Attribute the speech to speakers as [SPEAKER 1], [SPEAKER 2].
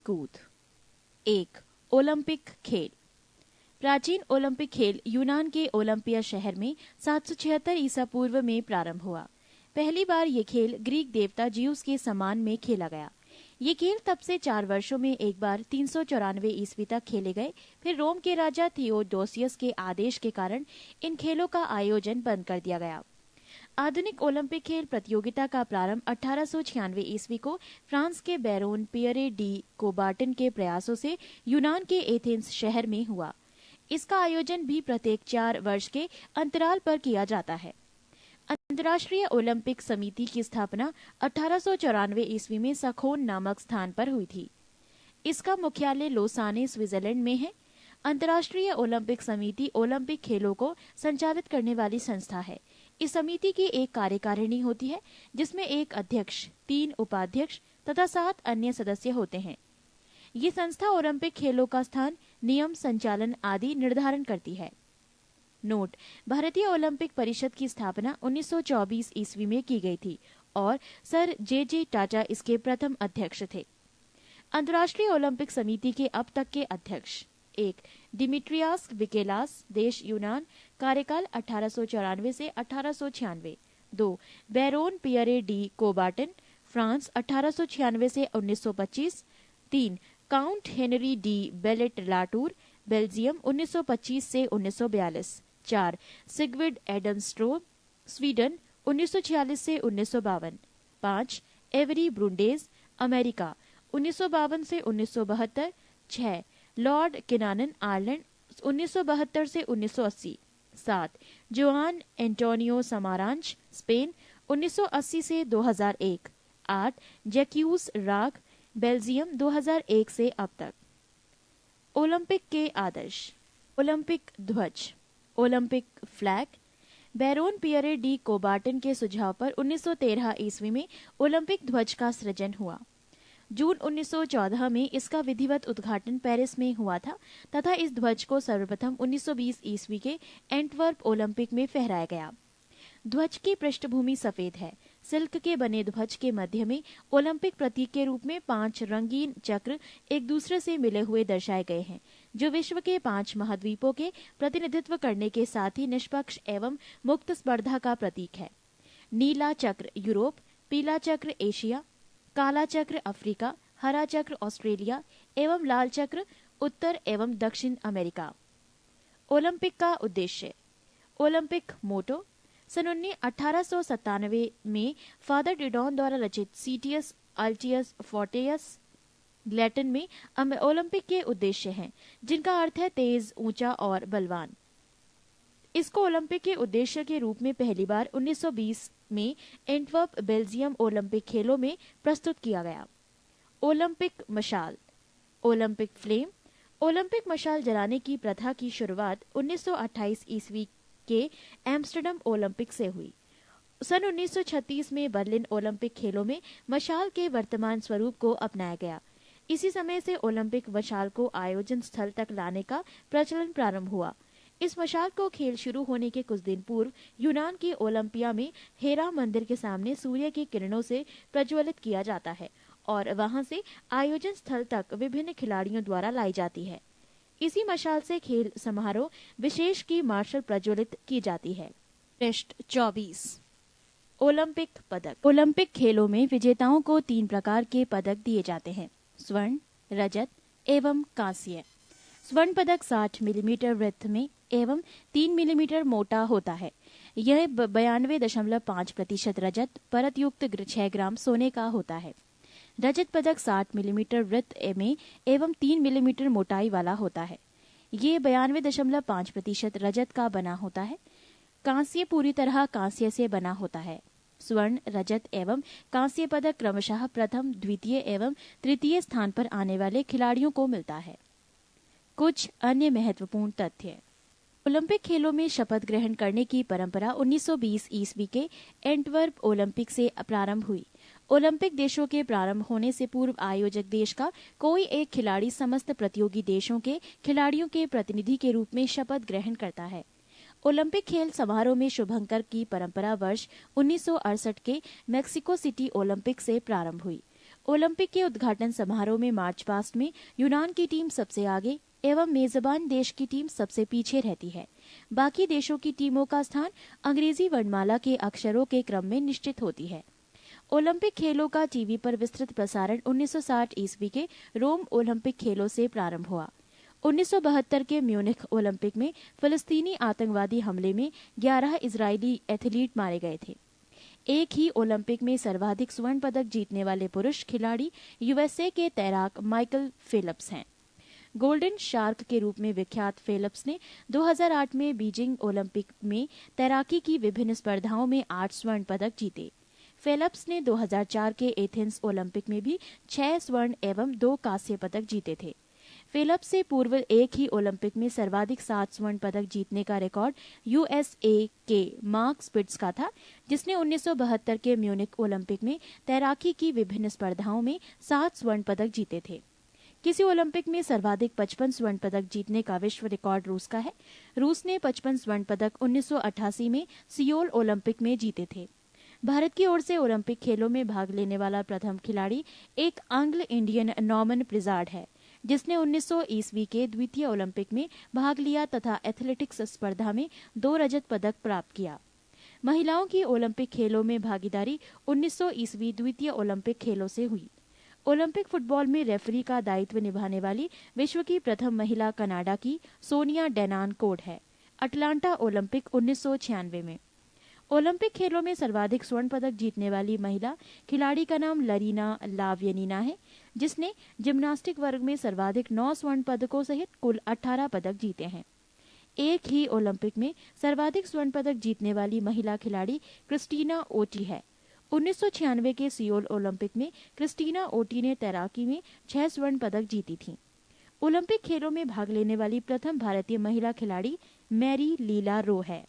[SPEAKER 1] कूद। 1. ओलंपिक खेल। प्राचीन ओलंपिक खेल यूनान के ओलंपिया शहर में 776 ईसा पूर्व में प्रारंभ हुआ। पहली बार ये खेल ग्रीक देवता ज्यूस के सम्मान में खेला गया। ये खेल तब से 4 वर्षों में एक बार 394 ईस्वी तक खेले गए। फिर रोम के राजा थियोडोसियस के आदेश के कारण इन खेलों का आयोजन बंद कर दिया गया। आधुनिक ओलंपिक खेल प्रतियोगिता का प्रारंभ 1896 ईस्वी को फ्रांस के बैरोन पियरे डी कोबार्टन के प्रयासों से यूनान के एथेंस शहर में हुआ। इसका आयोजन भी प्रत्येक 4 वर्ष के अंतराल पर किया जाता है। अंतर्राष्ट्रीय ओलंपिक समिति की स्थापना 1894 ईस्वी में सखोन नामक स्थान पर हुई थी। इसका मुख्यालय लोसाने स्विट्जरलैंड में है। अंतर्राष्ट्रीय ओलंपिक समिति ओलंपिक खेलों को संचालित करने वाली संस्था है। इस समिति की एक कार्यकारिणी होती है जिसमें एक अध्यक्ष, 3 उपाध्यक्ष तथा 7 अन्य सदस्य होते हैं। ये संस्था ओलंपिक खेलों का स्थान, नियम, संचालन आदि निर्धारण करती है। नोट: भारतीय ओलंपिक परिषद की स्थापना 1924 ईस्वी में की गई थी और सर जे टाटा इसके प्रथम अध्यक्ष थे। अंतर्राष्ट्रीय ओलंपिक समिति के अब तक के अध्यक्ष: 1. डिमिट्रियास विकेलास, देश यूनान, कार्यकाल 1894 से 1896। 2. बैरोन पियरे डी कोबार्टन, फ्रांस, 1896 से 1925। 3. Count Henry D ballot Latur, Belgium, 1925 से 1942। 4. सिगविड एडमस्ट्रो, स्वीडन, 1946 से 1952। 5. एवरी ब्रुंडेज, अमेरिका, 1952 से 1972। 6. लॉर्ड किनानन, आयरलैंड, 1972 से 1980। 7. जोआन एंटोनियो समारांच, स्पेन, 1980 से 2001। 8. जैक्यूस राग, बेल्जियम, 2001 से अब तक। ओलंपिक के आदर्श। ओलंपिक ध्वज, Olympic flag. Baron Pierre de Coubertin के सुझाव पर 1913 ईस्वी में ओलंपिक ध्वज का सृजन हुआ। जून 1914 में इसका विधिवत उद्घाटन पेरिस में हुआ था तथा इस ध्वज को सर्वप्रथम 1920 ईस्वी के एंटवर्प ओलंपिक में फहराया गया। ध्वज की पृष्ठभूमि सफेद है। सिल्क के बने ध्वज के मध्य में ओलंपिक प्रतीक के रूप में 5 रंगीन चक्र एक दूसरे से मिले हुए दर्शाए गए हैं, जो विश्व के 5 महाद्वीपों के प्रतिनिधित्व करने के साथ ही निष्पक्ष एवं मुक्त स्पर्धा का प्रतीक है। नीला चक्र यूरोप, पीला चक्र एशिया, काला चक्र अफ्रीका, हरा चक्र ऑस्ट्रेलिया एवं लाल चक्र उत्तर एवं दक्षिण अमेरिका। ओलंपिक का उद्देश्य। ओलंपिक मोटो। सन 1897 में फादर डिडॉन द्वारा रचित सीटियस अल्टियस फोर्टियस लैटिन में ओलंपिक के उद्देश्य हैं, जिनका अर्थ है तेज, ऊंचा और बलवान। इसको ओलंपिक के उद्देश्य के रूप में पहली बार 1920 में एंटवर्प, बेल्जियम ओलंपिक खेलों में प्रस्तुत किया गया। ओलंपिक मशाल, ओलंपिक फ्लेम। ओलंपिक मशाल जलाने की प्रथा की शुरुआत 1928 ईस्वी के एम्स्टर्डम ओलंपिक से हुई। सन 1936 में बर्लिन ओलंपिक खेलों में मशाल के वर्तमान स्वरूप को अपनाया गया। इसी समय से ओलंपिक मशाल को आयोजन स्थल तक लाने का प्रचलन प्रारंभ हुआ। इस मशाल को खेल शुरू होने के कुछ दिन पूर्व यूनान के ओलंपिया में हेरा मंदिर के सामने सूर्य की किरणों से प्रज्वलित किया जाता है और वहां से आयोजन स्थल तक विभिन्न खिलाड़ियों द्वारा लाई जाती है। इसी मशाल से खेल समारोह विशेष की मार्शल प्रज्वलित की जाती है। पृष्ठ 24। ओलंपिक पदक। ओलंपिक खेलों में विजेताओं को 3 प्रकार के पदक दिए जाते हैं: स्वर्ण, रजत एवं कांस्य। स्वर्ण पदक 60 मिलीमीटर वृत्त में एवं 3 मिलीमीटर मोटा होता है। यह 92.5% रजत, परत युक्त 6 ग्राम सोने का होता है। रजत पदक 60 मिलीमीटर वृत्त में एवं 3 मिलीमीटर मोटाई वाला होता है। ये 92.5% रजत का बना होता है। कांस्य पूरी तरह कांस्य से बना होता है। स्वर्ण, रजत एवं कांस्य पदक क्रमशः प्रथम, द्वितीय एवं तृतीय स्थान पर आने वाले खिलाड़ियों को मिलता है। कुछ अन्य महत्वपूर्ण तथ्य। ओलंपिक खेलों में शपथ ग्रहण करने की परंपरा 1920 ईस्वी के एंटवर्प ओलंपिक से प्रारंभ हुई। ओलंपिक देशों के प्रारंभ होने से पूर्व आयोजक देश का कोई एक खिलाड़ी समस्त प्रतियोगी देशों के खिलाड़ियों के प्रतिनिधि के रूप में शपथ ग्रहण करता है। ओलंपिक खेल समारोह में शुभंकर की परंपरा वर्ष 1968 के मेक्सिको सिटी ओलंपिक से प्रारंभ हुई। ओलंपिक के उद्घाटन समारोह में मार्च पास्ट में यूनान की टीम सबसे आगे एवं मेजबान देश की टीम सबसे पीछे रहती है। बाकी देशों की टीमों का स्थान अंग्रेजी वर्णमाला के अक्षरों के क्रम में निश्चित होती है। ओलंपिक खेलों का टीवी पर विस्तृत प्रसारण 1960 ईस्वी के रोम ओलंपिक खेलों से प्रारंभ हुआ। 1972 के म्यूनिख ओलंपिक में फिलिस्तीनी आतंकवादी हमले में 11 इजरायली एथलीट मारे गए थे। एक ही ओलंपिक में सर्वाधिक स्वर्ण पदक जीतने वाले पुरुष खिलाड़ी यूएसए के तैराक माइकल फेल्प्स हैं। गोल्डन शार्क के रूप में विख्यात फेल्प्स ने 2008 में बीजिंग ओलंपिक में तैराकी की विभिन्न स्पर्धाओं में 8 स्वर्ण पदक जीते। फेल्प्स ने 2004 के एथेंस ओलंपिक में भी 6 स्वर्ण एवं 2 कांस्य पदक जीते थे। फेल्प्स से पूर्व एक ही ओलंपिक में सर्वाधिक 7 स्वर्ण पदक जीतने का रिकॉर्ड यूएसए के मार्क स्पिट्ज का था, जिसने 1972 के म्यूनिख ओलंपिक में तैराकी की विभिन्न स्पर्धाओं में 7 स्वर्ण पदक जीते थे। किसी ओलंपिक में सर्वाधिक 55 स्वर्ण पदक जीतने का विश्व रिकॉर्ड रूस का है। रूस ने 55 स्वर्ण पदक 1988 में सियोल ओलंपिक में जीते थे। भारत की ओर से ओलंपिक खेलों में भाग लेने वाला प्रथम खिलाड़ी एक एंग्लो इंडियन नॉर्मन प्रिजार्ड है, जिसने 1900 ईस्वी के द्वितीय ओलंपिक में भाग लिया तथा एथलेटिक्स स्पर्धा में 2 रजत पदक प्राप्त किया। महिलाओं की ओलंपिक खेलों में भागीदारी 1900 ईस्वी द्वितीय ओलंपिक खेलों से हुई। ओलंपिक फुटबॉल में रेफरी का दायित्व निभाने वाली विश्व की प्रथम महिला कनाडा की सोनिया डेनानकोर्ड है। अटलांटा ओलंपिक 1996 में। ओलंपिक खेलों में सर्वाधिक स्वर्ण पदक जीतने वाली महिला खिलाड़ी का नाम लरीना लावियनीना है, जिसने जिम्नास्टिक वर्ग में सर्वाधिक 9 स्वर्ण पदकों सहित कुल 18 पदक जीते हैं। एक ही ओलंपिक में सर्वाधिक स्वर्ण पदक जीतने वाली महिला खिलाड़ी क्रिस्टीना ओटी है। 1996 के सियोल ओलंपिक में क्रिस्टीना ओटी ने तैराकी में 6 स्वर्ण पदक जीती थीं। ओलंपिक खेलों में भाग लेने वाली प्रथम भारतीय महिला खिलाड़ी मैरी लीला रो है।